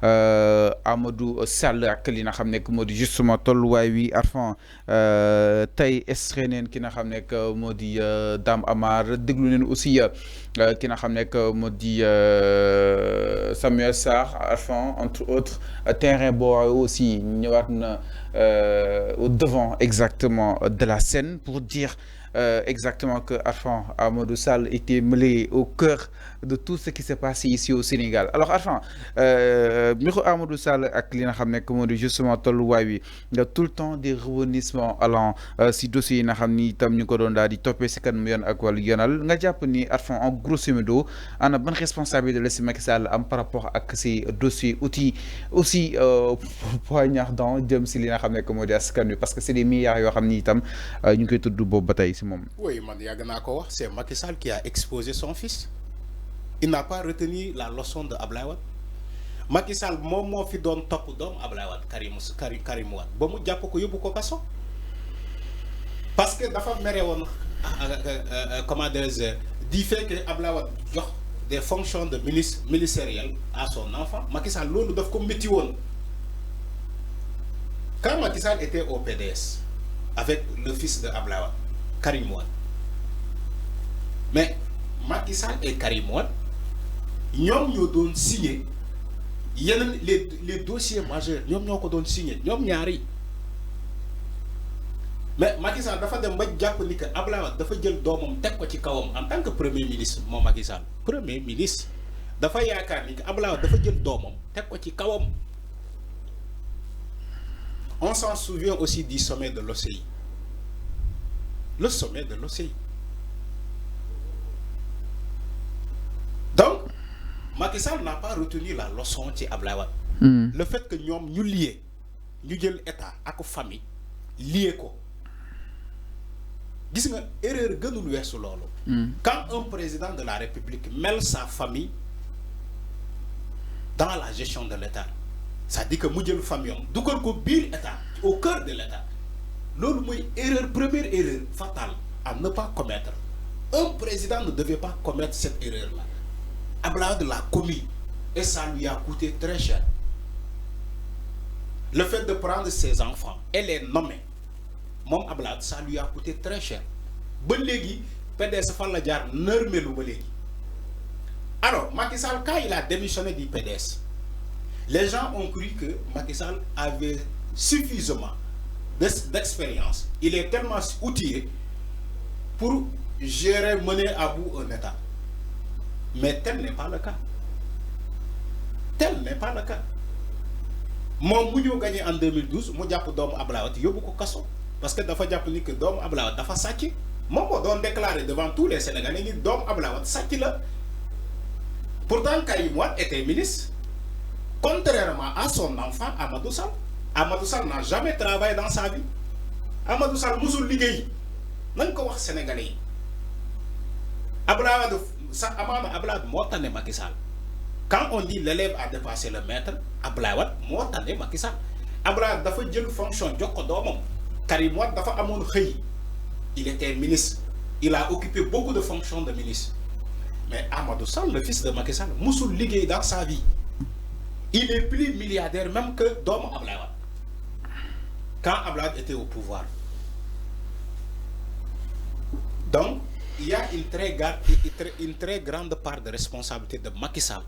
Amadou Sall ak li nga xam ne moo di justement tolluwaay wi Arfan tey estré neen ki nga xam ne moo di Dame Amar déglu neen aussi ki nga xam ne moo di Samuel Sarr Arfan entre autres terrain boo aussi ñëwaat na au devant exactement de la scène pour dire exactement que Arfan Amadou Sall était mêlé au cœur de tout ce qui s'est passé ici au Sénégal alors Arfan mbiru Amadou Sall ak li nga xam ne moo di justement tolluwaay wi nga tout le temps des rebondissements allant si dossiers yi nga xam ni itam ñu ko doon daal di toppee si kanam yoon ak wàllu yoonal nga jàpp ni Arfan en grosso modo ana ban responsabilité la si Macky Sall am par rapport ak ces dossiers aussi poignardant jëm si li nga xam ne moo di askan wi parce que c'est des milliards yoo xam ni itam ñu ngi koy tudd boobu ba tey si moom. Oui man yàgg naa ko wax c'est Macky Sall qui a exposé son fils. Il n'a pas retenu la leçon de Ablaye Wade. Macky Sall moom moo fi doon topp doom Ablaye Wade Karim Wade ba mu jàpp ko yóbbu ko kaso parce que dafa mere woon comment dirais-je du fait que Ablaye Wade jox des fonctions de ministre ministériel à son enfant Macky Sall loolu daf ko métti woon quand Macky Sall était au PDS avec le fils de Ablaye Wade Karim Wade mais Macky Sall et Karim Wade ñoom ñoo doon signé yeneen les dossiers majeurs ñoom ñoo ko doon signé ñoom ñaari mais Macky Sall dafa dem ba jàpp ni que Ablaye Wade dafa jël doomam teg ko ci kawam en tant que premier ministre moom Macky Sall premier ministre dafa yaakaar ni que Ablaye Wade dafa jël doomam teg ko ci kawam. On s'en souvient aussi du sommet de l'OCI. Le sommet de l'OCI. Donc Macky Sall n'a pas retenu la leçon ci Ablaye Wade. Le fait que ñoom ñu lié ñu jël état ak famille lié ko gis nga erreur gënul weesu loolu. Quand un président de la République mêle sa famille dans la gestion de l'état ça dit que mu jël famille am dugal ko biir état au cœur de l'état loolu mooy première erreur fatale à ne pas commettre. Un président ne devait pas commettre cette erreur-là. Ablaye Wade l'a commis et ça lui a coûté très cher. Le fait de prendre ses enfants et les nommer moom Ablaye Wade ça lui a coûté très cher ba léegi PDS fan la jaar nërmelu ba léegi. Alors Macky Sall quand il a démissionné du PDS les gens ont cru que Macky Sall avait suffisamment d'expérience, il est tellement outillé pour gérer, mener à bout un état. Mais tel n'est pas le cas. Tel n'est pas le cas. Mon Mounio gagné en 2012, mon diap dom Ablaye Wade yóbbu ko kaso parce que dafa japp ni que dom Ablaye Wade dafa sàcc moom moo doon déclaré devant tous les Sénégalais ni dom Ablaye Wade sàcc la. Pourtant Karim Wade était ministre contrairement à son enfant Amadou Sall. Amadou Sall n'a jamais travaillé dans sa vie. Amadou Sall musul liggéey nañ ko wax Sénégalais yi. Ablaye Wade sax amaana Ablaye Wade moo tane Macky Sall. Quand on dit l'élève a dépassé le maître Ablaye Wade moo tane Macky Sall. Ablaye Wade dafa jël fonction jox ko doomam. Karim Wade dafa amoon xëy. Il était ministre. Il a occupé beaucoup de fonctions de ministre. Mais Amadou Sall, le fils de Macky Sall, musul liggéey dans sa vie. Il est plus milliardaire même que doomu Ablaye Wade. Quand Ablaye Wade était au pouvoir. Donc, il y a une très grande part de responsabilité de Macky Sall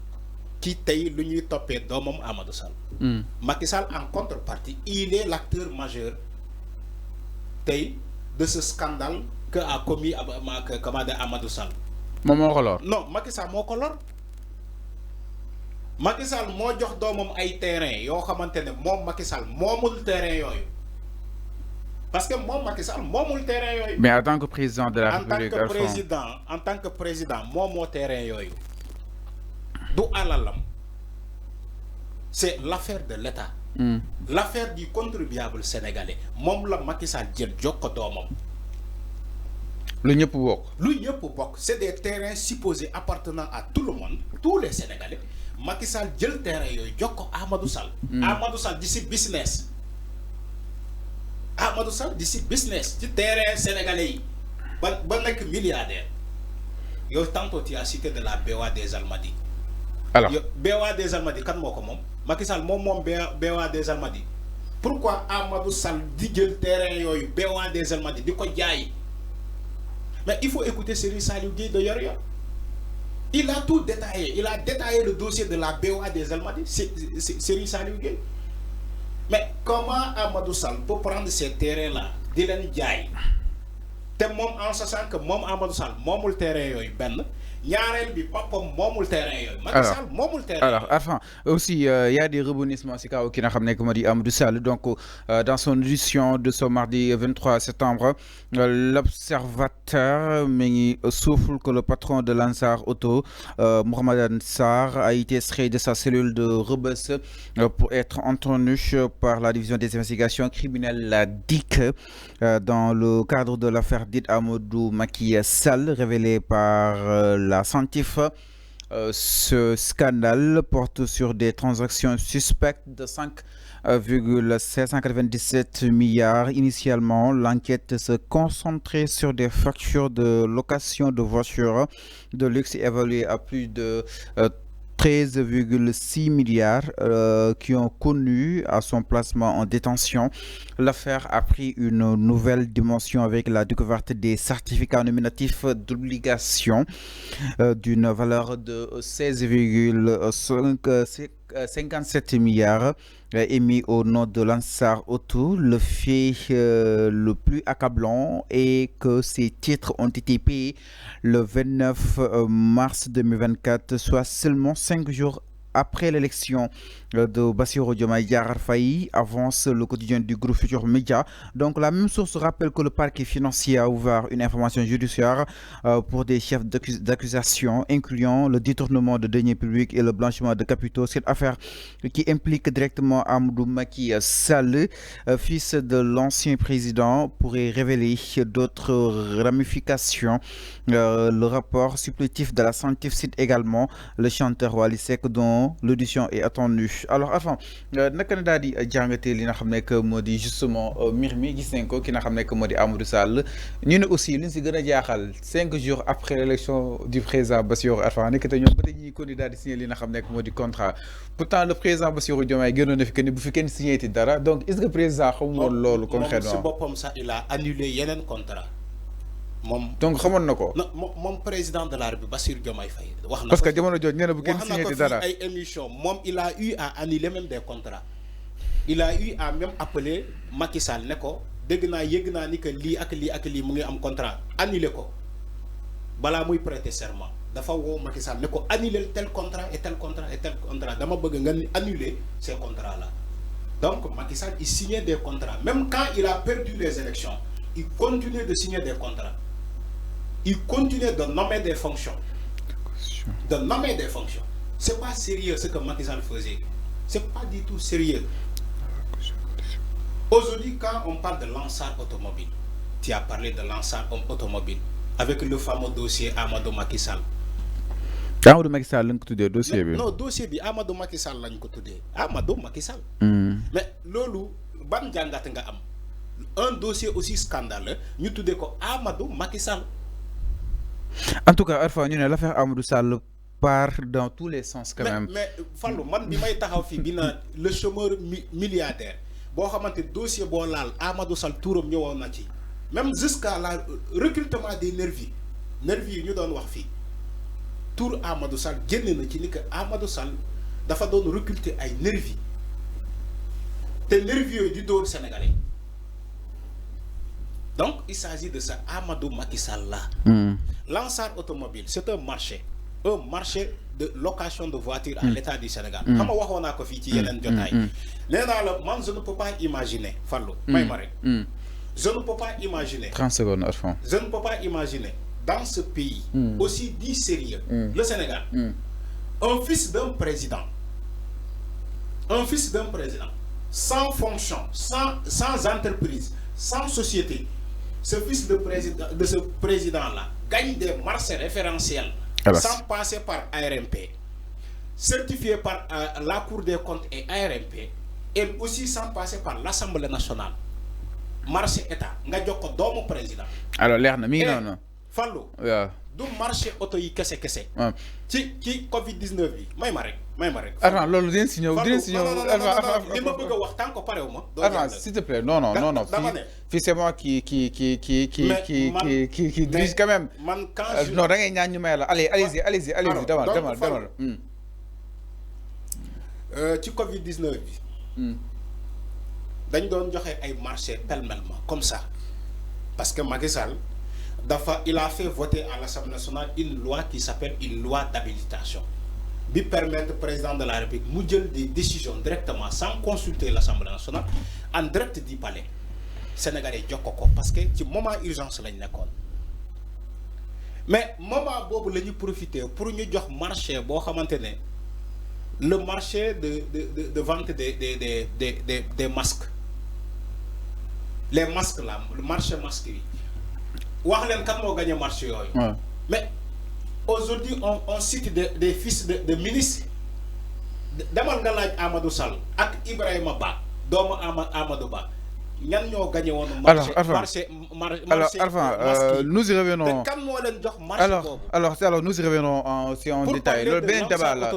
qui tey lu ñuy toppee doomam Amadou Sall. Macky Sall en contrepartie, il est l'acteur majeur tey de ce scandale que a commis Amadou Sall. moom moo ko lor. Non, Macky Sall moo ko lor. Macky Sall moo jox doomam ay terrain yoo xamante ne moom Macky Sall moomul terrain yooyu. Parce que moom Macky Sall moomul terrain yooyu. Mais en tant que président de la République en tant que président moom moo terrain yooyu. Du alalam. C'est l'affaire de l'État. L'affaire du contribuable sénégalais. Moom la Macky Sall jël jox ko doomam. lu ñëpp bokk. lu ñëpp bokk c'est des terrains supposés appartenant à tout le monde tous les Sénégalais Macky Sall jël terrain yooyu jox ko Amadou Sall. Amadou Sall di si business. Amadou Sall di si business ci terrain sénégalais yi ba nekk milliardaire yow tantôt tu as cité de la BOA des Almadies alors BOA des Almadies kan moo ko moom Macky Sall moom BOA des Almadies pourquoi Amadou Sall di jël terrain yooyu BOA des Almadies di ko jaay mais il faut écouter Serigne Saliou Gueye de Yoor-Yoor. Il a tout détaillé. Il a détaillé le dossier de la BOA des Almadies. Serigne Saliou Gueye. Mais comment Amadou Sall peut prendre ces terrains-là di leen jaay te moom en sachant que moom Amadou Sall moomul terrain yooyu benn ñaareel bi papam moomul terrain yooyu. Macky Sall moomul terrain. Alors enfin aussi il y a des rebondissements si kaw ki nga xam ne que moo di Amadou Sall donc dans son audition de ce mardi 23 septembre l'observateur mi ngi souffle que le patron de Lansar Auto Mohamed Sarr a été extrait de sa cellule de Rebeuss pour être entendu par la division des investigations criminelles, la DIC, dans le cadre de l'affaire dite Amadou Macky Sall révélée par la Santif. Ce scandale porte sur des transactions suspectes de 5,797 milliards. Initialement, l'enquête se concentrait sur des factures de location de voitures de luxe évaluées à plus de 13,6 milliards qui ont connu à son placement en détention. L'affaire a pris une nouvelle dimension avec la découverte des certificats nominatifs d'obligation d'une valeur de 16,57 milliards émis au nom de Lansar Auto. Le fait le plus accablant est que ces titres ont été payés le 29 mars 2024, soit seulement 5 jours après l'élection de Bassirou Diomaye Diakhar Faye, avance le quotidien du groupe Futurs Médias. Donc la même source rappelle que le parquet financier a ouvert une information judiciaire pour des chefs d'accusation incluant le détournement de deniers publics et le blanchiment de capitaux. Cette affaire qui implique directement Amadou Macky Sall, fils de l'ancien président, pourrait révéler d'autres ramifications. Le rapport supplétif de la Santif cite également le chanteur Wally Seck dont l'audition est attendue. Alors enfin naka na daal di jàngatee li nga xam ne que moo di justement mbir mi gis nañ ko ki nga xam ne que moo di Amadou Sall ñu ne aussi li ñu si gën a jaaxal 5 jours après l'élection du président Bassirou Arfan nekk te ñoom ba tey ñuy candidat di signé li nga xam ne que moo di contrat pourtant le président Bassirou Diomaye gënoon na fi que ni bu fi kenn signé ti dara donc est-ce que président xamu woon loolu concrètement moom si boppam sax il a annulé yeneen contrat. Donc xamoon na ko. moom président de la République Bassirou Diomaye Faye wax na parce que jamono jooju nee na bu kenn signé dara ay émission moom il a eu à annuler même des contrats. Il a eu à même appeler Macky Sall ne ko dégg naa yëg naa ni que lii ak lii mu ngi am contrat annuler ko balaa muy prêter serment dafa woo Macky Sall ne ko annuler tel contrat et tel contrat et tel contrat dama bëgg nga annuler ces contrats là. Donc Macky Sall il signait des contrats même quand il a perdu les élections il continuait de signer des contrats. Il continuait de nommer des fonctions. De nommer des fonctions. C'est pas sérieux ce que Macky Sall faisait. C'est pas du tout sérieux. Aujourd'hui, quand on parle de Lansar Automobile, tu as parlé de Lansar Automobile avec le fameux dossier Amadou Macky Sall. Amadou Macky Sall lañ ko tuddee dossier bi. Non dossier bi Amadou Macky Sall lañ ko tuddee Amadou Macky Sall. Mais loolu ban jàngat nga am un dossier aussi scandaleux ñu tuddee ko Amadou Macky Sall. En tout cas Arfan ñu ne l'affaire Amadou Sall part dans tous les sens quand même. Mais Fallou man bi may taxaw fii bi na le chômeur milliardaire boo xamante dossier boo laal Amadou Sall turam ñëwoon na ci même jusqu'à la recrutement des nervis yi ñu doon wax fii tour Amadou Sall génne na ci ni que Amadou Sall dafa doon recruter ay nervis te nervis yooyu di dóor sénégalais. Donc il s'agit de ça Amadou Macky Sall là. Lansar Automobile c'est un marché de location de voitures à l'État du Sénégal. Xam nga waxoon naa ko fii ci yeneen jotaay. Nee naa la man je ne peux pas imaginer Fallou. may ma rek. Je ne peux pas imaginer. 30 secondes Arfan. Je ne peux pas imaginer dans ce pays aussi dit sérieux le Sénégal. Un fils d'un président sans fonction, sans entreprise, sans société. Ce fils de ce président-là gagne des marchés référentiels sans passer par ARMP, certifié par la Cour des comptes et ARMP, et aussi sans passer par l'Assemblée nationale. Marché État, nga jox ko doomu président. Alors leer na mi ngi noonu. Fallou. waaw du marché auto yi kese kese. ci Covid 19 bi may ma rek. attends loolu dinañ si ñëw dinañ si ñëw. li ma bëgg a wax tant que parew ma. attends s'il te plaît non fii c'est moi qui dirige quand même. man quand je non da ngay ñaan ñu may la allez-y demal. ci Covid 19 bi. dañ doon joxe ay marché pêle-mêle comme ça parce que Macky Sall il a fait voter à l'Assemblée nationale une loi qui s'appelle une loi d'habilitation qui permet au président de la République de prendre des décisions directement sans consulter l'Assemblée nationale en direct du palais sénégalais jokko parce que ci moment urgence lañ nekkoon mais moment boobu la ñu profiter pour ñu jox marché boo xamante ne le marché de vente des masques les masques là le marché masque yi wax leen kan moo gagné marché yooyu. Mais aujourd'hui on cite des fils de ministres demal nga laaj Amadou Sall ak Ibrahima Ba doomu Amadou Ba ñan ñoo gagné woon. marché nous y revenons. te kan moo leen jox marché boobu. alors nous y revenons en détail loolu beneen débat la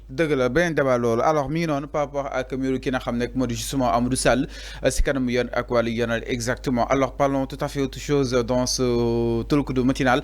dëgg la beneen débat loolu alors mi ngi noonu par rapport ak mbiru ki nga xam ne moo di justement Amadou Sall si kanamu yoon ak wàllu yoonal exactement alors parlons tout à fait autre chose dans ce talk matinal.